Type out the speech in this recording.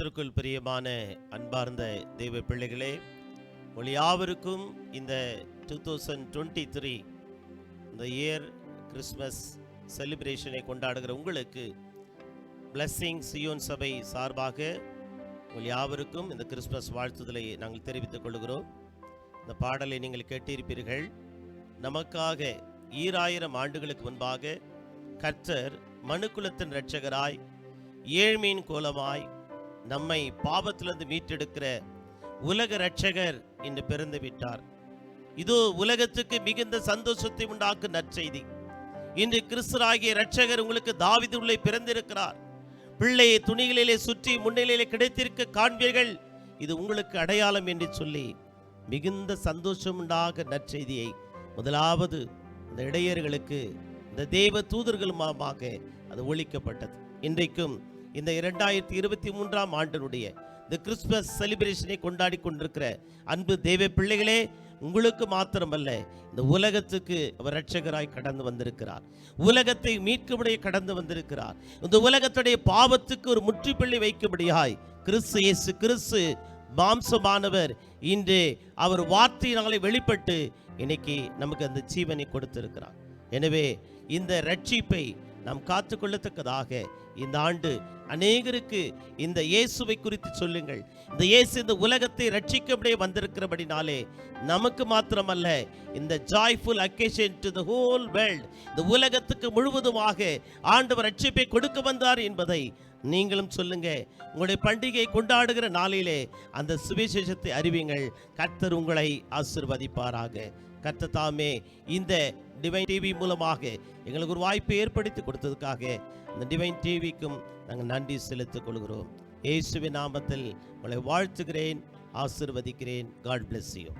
கர்த்தருக்குள் பிரியமான அன்பார்ந்த தெய்வ பிள்ளைகளே, உங்கள் யாவருக்கும் இந்த 2023 இந்த இயர் கிறிஸ்மஸ் செலிப்ரேஷனை கொண்டாடுகிற உங்களுக்கு பிளஸ்ஸிங் சியோன் சபை சார்பாக உங்கள் யாவருக்கும் இந்த கிறிஸ்மஸ் வாழ்த்துதலை நாங்கள் தெரிவித்துக் கொள்கிறோம். இந்த பாடலை நீங்கள் கேட்டிருப்பீர்கள். நமக்காக 2000 ஆண்டுகளுக்கு முன்பாக கர்த்தர் மனுக்குலத்தின் இரட்சகராய் ஏழ்மையின் கோலமாய் நம்மை பாவத்திலிருந்து மீட்டெடுக்கிற உலக இரட்சகர் இன்று பிறந்து விட்டார். இதோ உலகத்துக்கு மிகுந்த சந்தோஷத்தை உண்டாக்கும் நற்செய்தி. இன்று கிறிஸ்துவாகிய இரட்சகர் உங்களுக்கு தாவீதுள்ளே பிறந்திருக்கிறார். பிள்ளையை துணிகளிலே சுற்றி முன்னிலையிலே கிடைத்திருக்க காண்பீர்கள். இது உங்களுக்கு அடையாளம் என்று சொல்லி மிகுந்த சந்தோஷம் உண்டாக நற்செய்தியை முதலாவது இந்த இடையர்களுக்கு இந்த தேவ தூதர்கள் மூலமாக அது ஒழிக்கப்பட்டது. இன்றைக்கும் இந்த 2023 ஆண்டினுடைய இந்த கிறிஸ்துமஸ் செலிப்ரேஷனை கொண்டாடி கொண்டிருக்கிற அன்பு தேவ பிள்ளைகளே, உங்களுக்கு மாத்திரமல்ல, இந்த உலகத்துக்கு அவர் இரட்சகராய் கடந்து வந்திருக்கிறார். உலகத்தை மீட்கும்படியே கடந்து வந்திருக்கிறார். இந்த உலகத்துடைய பாவத்துக்கு ஒரு முற்றுப்புள்ளி வைக்கும்படியாய் இயேசு கிறிஸ்து மாம்சமானவர் இன்று அவர் வார்த்தையினாலே வெளிப்பட்டு இன்னைக்கு நமக்கு அந்த ஜீவனை கொடுத்திருக்கிறார். எனவே இந்த ரட்சிப்பை நாம் காத்துக்கொள்ளத்தக்கதாக இந்த ஆண்டு அநேகருக்கு இந்த இயேசுவை குறித்து சொல்லுங்கள். இந்த இயேசு இந்த உலகத்தை ரட்சிக்கபடியே வந்திருக்கிறபடினாலே நமக்கு மாத்திரமல்ல, இந்த joyful occasion to the whole world, இந்த உலகத்துக்கு முழுவதுமாக ஆண்டவர் ரட்சிப்பை கொடுக்க வந்தார் என்பதை நீங்களும் சொல்லுங்க. உங்களுடைய பண்டிகை கொண்டாடுகிற நாளிலே அந்த சுவிசேஷத்தை அறிவிங்கள். கர்த்தர் உங்களை ஆசீர்வதிப்பாராக. கர்த்தர் தாமே இந்த டிவைன் டிவி மூலமாக எங்களுக்கு ஒரு வாய்ப்பை ஏற்படுத்தி கொடுத்ததுக்காக இந்த டிவைன் டிவிக்கும் நாங்கள் நன்றி செலுத்திக் கொள்கிறோம். இயேசுவின் நாமத்தில் உங்களை வாழ்த்துகிறேன், ஆசீர்வதிக்கிறேன். God bless you.